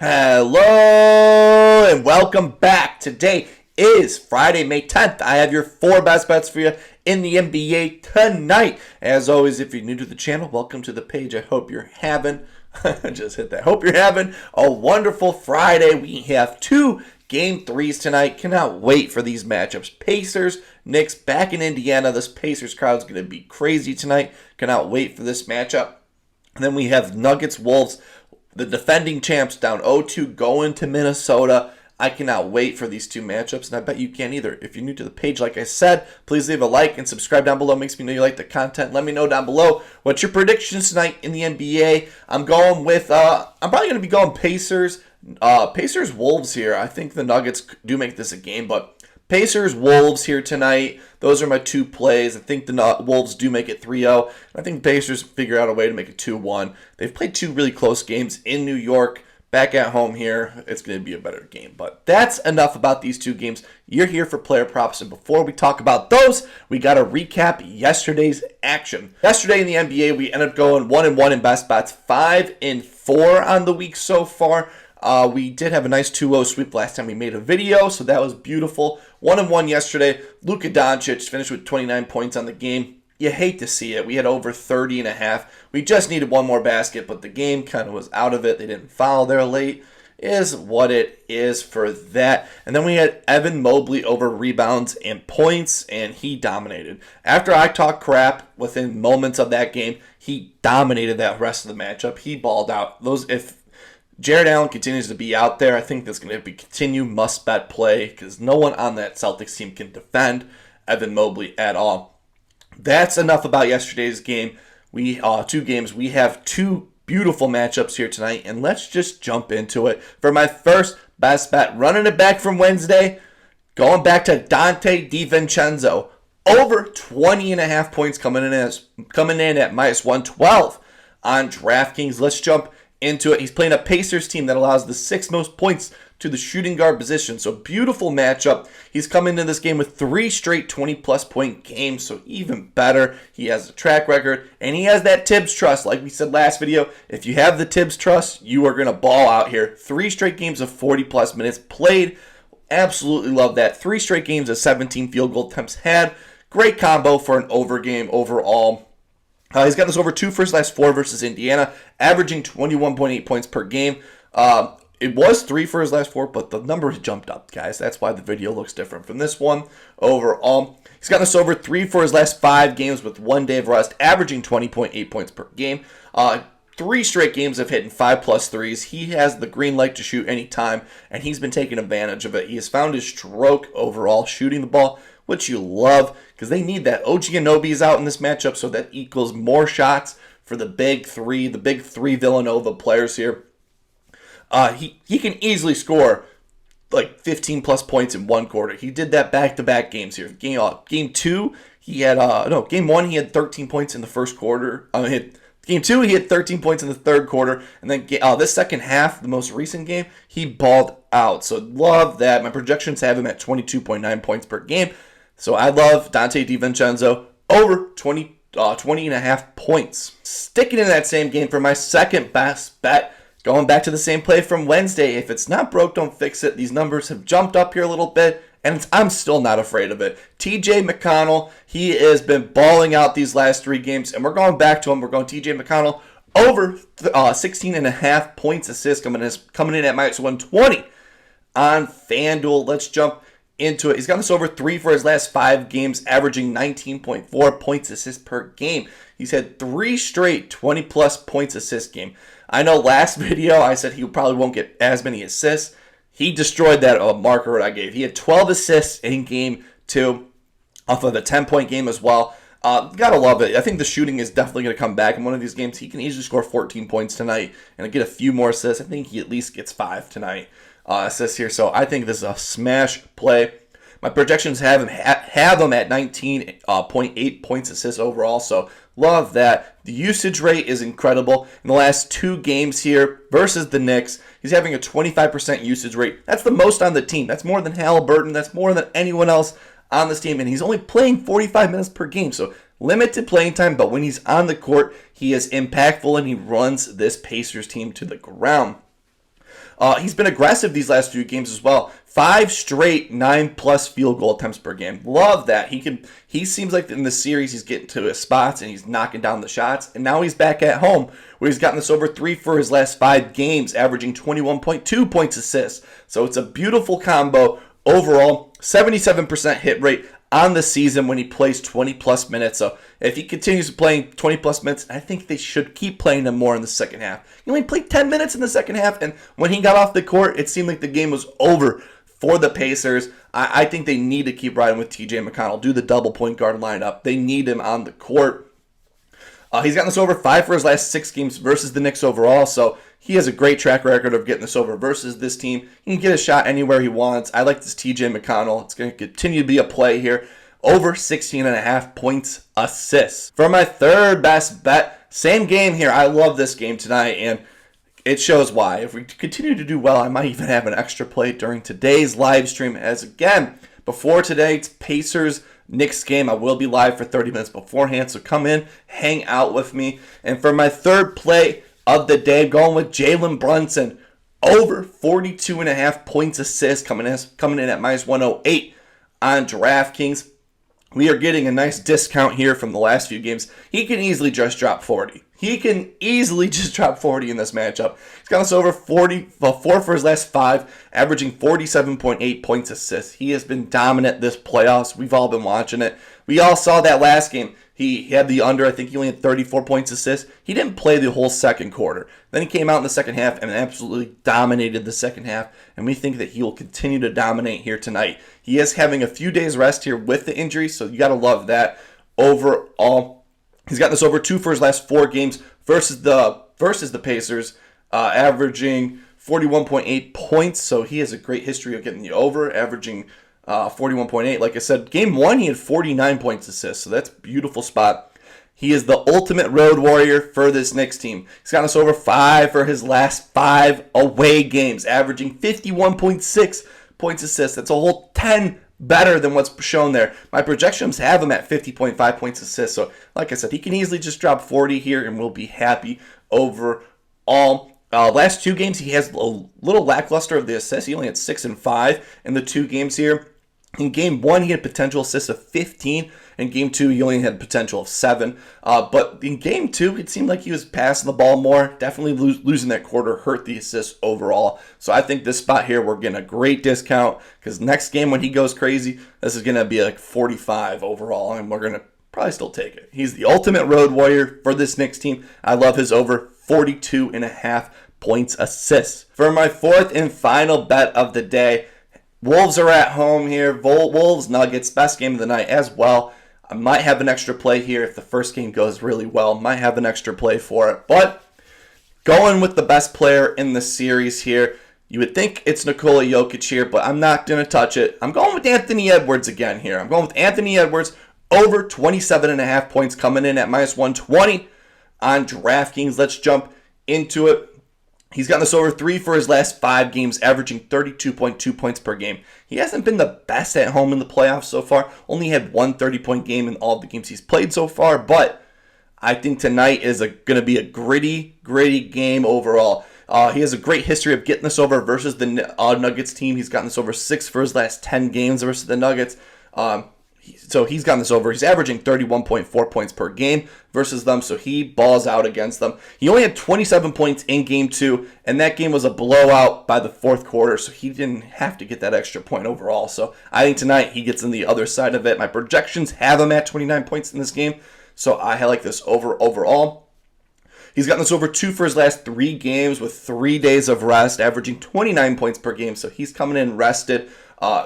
Hello and welcome back. Today is Friday, May 10th. I have your 4 best bets for you in the NBA tonight. As always, if you're new to the channel, welcome to the page. I hope you're having, hope you're having a wonderful Friday. We have 2 Game 3s tonight. Cannot wait for these matchups. Pacers, Knicks back in Indiana. This Pacers crowd's going to be crazy tonight. Cannot wait for this matchup. And then we have Nuggets, Wolves. The defending champs down 0-2 going to Minnesota. I cannot wait for these 2 matchups, and I bet you can't either. If you're new to the page, like I said, please leave a like and subscribe down below. Makes me know you like the content. Let me know down below what's your predictions tonight in the NBA. I'm going with, I'm probably going to be going Pacers. Pacers, Wolves here. I think the Nuggets do make this a game, but Pacers, Wolves here tonight. Those are my 2 plays. I think the Wolves do make it 3-0. I think the Pacers figure out a way to make it 2-1. They've played 2 really close games in New York. Back at home here, it's going to be a better game. But that's enough about these 2 games. You're here for player props. And before we talk about those, we got to recap yesterday's action. Yesterday in the NBA, we ended up going 1-1 in best bets, 5-4 on the week so far. We did have a nice 2-0 sweep last time we made a video, so that was beautiful. 1-1 yesterday. Luka Doncic finished with 29 points on the game. You hate to see it. We had over 30.5. We just needed one more basket, but the game kind of was out of it. They didn't foul there late. Is what it is for that. And then we had Evan Mobley over rebounds and points, and he dominated. After I talked crap within moments of that game, he dominated that rest of the matchup. He balled out. If Jared Allen continues to be out there, I think that's going to be continue must-bet play because no one on that Celtics team can defend Evan Mobley at all. That's enough about yesterday's game. 2 games. We have 2 beautiful matchups here tonight, and let's just jump into it. For my first best bet, running it back from Wednesday, going back to Dante DiVincenzo. Over 20.5 points coming in at minus 112 on DraftKings. Let's jump into it. He's playing a Pacers team that allows the 6th most points to the shooting guard position. So beautiful matchup. He's come into this game with 3 straight 20-plus point games, so even better. He has a track record, and he has that Tibbs trust. Like we said last video, if you have the Tibbs trust, you are going to ball out here. 3 straight games of 40-plus minutes played. Absolutely love that. 3 straight games of 17 field goal attempts had. Great combo for an over game overall. He's got this over 2 for his last 4 versus Indiana, averaging 21.8 points per game. It was 3 for his last 4, but the number has jumped up, guys. That's why the video looks different from this one. Overall, he's got this over 3 for his last 5 games with 1 day of rest, averaging 20.8 points per game. 3 straight games of hitting 5+ threes. He has the green light to shoot anytime, and he's been taking advantage of it. He has found his stroke overall, shooting the ball, which you love, because they need that. OG Anunoby is out in this matchup, so that equals more shots for the big 3 Villanova players here. He can easily score like 15+ points in 1 quarter. He did that back-to-back games here. Game 2, he had game 1 he had 13 points in the first quarter. Game 2 he had 13 points in the third quarter, and then this second half, the most recent game, he balled out. So love that. My projections have him at 22.9 points per game. So I love Dante DiVincenzo over 20.5 points. Sticking in that same game for my second best bet. Going back to the same play from Wednesday, if it's not broke, don't fix it. These numbers have jumped up here a little bit, and I'm still not afraid of it. TJ McConnell, he has been balling out these last 3 games, and we're going back to him. We're going TJ McConnell over 16.5 points assists coming in at minus 120 on FanDuel. Let's jump into it. He's got this over 3 for his last 5 games, averaging 19.4 points assists per game. He's had 3 straight 20+ points assist game. I know last video I said he probably won't get as many assists. He destroyed that marker I gave. He had 12 assists in game 2 off of a 10-point game as well. Gotta love it. I think the shooting is definitely going to come back in one of these games. He can easily score 14 points tonight and get a few more assists. I think he at least gets 5 tonight assists here. So I think this is a smash play. My projections have him at 19.8 points assists overall, so love that. The usage rate is incredible. In the last 2 games here versus the Knicks, he's having a 25% usage rate. That's the most on the team. That's more than Halliburton. That's more than anyone else on this team, and he's only playing 45 minutes per game, so limited playing time, but when he's on the court, he is impactful, and he runs this Pacers team to the ground. He's been aggressive these last few games as well. 5 straight 9+ field goal attempts per game. Love that. He seems like in the series he's getting to his spots and he's knocking down the shots. And now he's back at home where he's gotten this over 3 for his last 5 games, averaging 21.2 points assists. So it's a beautiful combo overall. 77% hit rate on the season when he plays 20+ minutes. So if he continues playing 20+ minutes, I think they should keep playing him more in the second half. He only played 10 minutes in the second half, and when he got off the court, it seemed like the game was over for the Pacers. I think they need to keep riding with TJ McConnell, do the double point guard lineup. They need him on the court. He's gotten this over 5 for his last 6 games versus the Knicks overall, so he has a great track record of getting this over versus this team. He can get a shot anywhere he wants. I like this TJ McConnell. It's going to continue to be a play here. Over 16.5 points assists. For my third best bet, same game here. I love this game tonight, and it shows why. If we continue to do well, I might even have an extra play during today's live stream. As again, before today's Pacers Knicks game, I will be live for 30 minutes beforehand, so come in, hang out with me. And for my third play of the day, I'm going with Jalen Brunson. Over 42.5 points assists, coming in at -108 on DraftKings. We are getting a nice discount here from the last few games. He can easily just drop 40. He can easily just drop 40 in this matchup. He's got us over 4 for his last 5, averaging 47.8 points assists. He has been dominant this playoffs. We've all been watching it. We all saw that last game. He had the under. I think he only had 34 points assists. He didn't play the whole second quarter. Then he came out in the second half and absolutely dominated the second half. And we think that he will continue to dominate here tonight. He is having a few days rest here with the injury, so you got to love that. Overall, he's gotten this over 2 for his last 4 games versus the Pacers, averaging 41.8 points. So he has a great history of getting the over, averaging 41.8. Like I said, game 1 he had 49 points assists, so that's a beautiful spot. He is the ultimate road warrior for this Knicks team. He's gotten us over 5 for his last 5 away games, averaging 51.6 points assists. That's a whole 10 better than what's shown there. My projections have him at 50.5 points assists. So like I said, he can easily just drop 40 here and we'll be happy overall. Last 2 games, he has a little lackluster of the assists. He only had 6 and 5 in the 2 games here. In game 1, he had potential assists of 15. In game 2, he only had potential of 7. But in game 2, it seemed like he was passing the ball more. Definitely losing that quarter hurt the assists overall. So I think this spot here, we're getting a great discount. Because next game when he goes crazy, this is going to be like 45 overall. And we're going to probably still take it. He's the ultimate road warrior for this Knicks team. I love his over 42.5 points assists. For my fourth and final bet of the day, Wolves are at home here. Wolves Nuggets, best game of the night as well. I might have an extra play here if the first game goes really well. Might have an extra play for it. But going with the best player in the series here, you would think it's Nikola Jokic here, but I'm not going to touch it. I'm going with Anthony Edwards again here. I'm going with Anthony Edwards over 27.5 points, coming in at -120 on DraftKings. Let's jump into it. He's gotten this over 3 for his last 5 games, averaging 32.2 points per game. He hasn't been the best at home in the playoffs so far. Only had one 30-point game in all of the games he's played so far, but I think tonight is going to be a gritty game overall. He has a great history of getting this over versus the Nuggets team. He's gotten this over 6 for his last 10 games versus the Nuggets. So he's gotten this over. He's averaging 31.4 points per game versus them, so he balls out against them. He only had 27 points in Game 2, and that game was a blowout by the fourth quarter, so he didn't have to get that extra point overall. So I think tonight he gets on the other side of it. My projections have him at 29 points in this game, so I like this over overall. He's gotten this over 2 for his last 3 games with 3 days of rest, averaging 29 points per game, so he's coming in rested.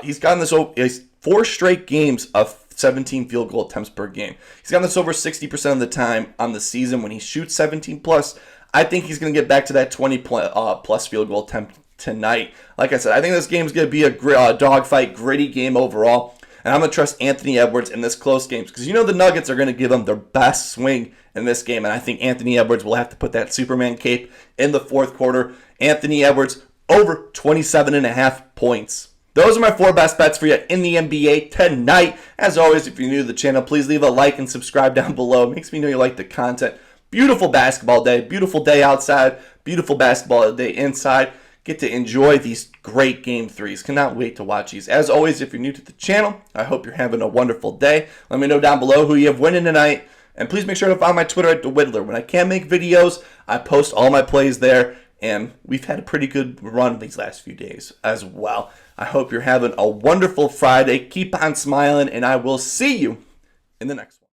He's gotten this over 4 straight games of 17 field goal attempts per game. He's gotten this over 60% of the time on the season when he shoots 17 plus. I think he's going to get back to that 20 plus field goal attempt tonight. Like I said, I think this game is going to be a dogfight, gritty game overall. And I'm going to trust Anthony Edwards in this close game because you know the Nuggets are going to give him their best swing in this game. And I think Anthony Edwards will have to put that Superman cape in the fourth quarter. Anthony Edwards over 27.5 points. Those are my 4 best bets for you in the NBA tonight. As always, if you're new to the channel, please leave a like and subscribe down below. It makes me know you like the content. Beautiful basketball day. Beautiful day outside. Beautiful basketball day inside. get to enjoy these great Game 3s. Cannot wait to watch these. As always, if you're new to the channel, I hope you're having a wonderful day. Let me know down below who you have winning tonight. And please make sure to follow my Twitter at DaWiddler. When I can't make videos, I post all my plays there. And we've had a pretty good run these last few days as well. I hope you're having a wonderful Friday. Keep on smiling, and I will see you in the next one.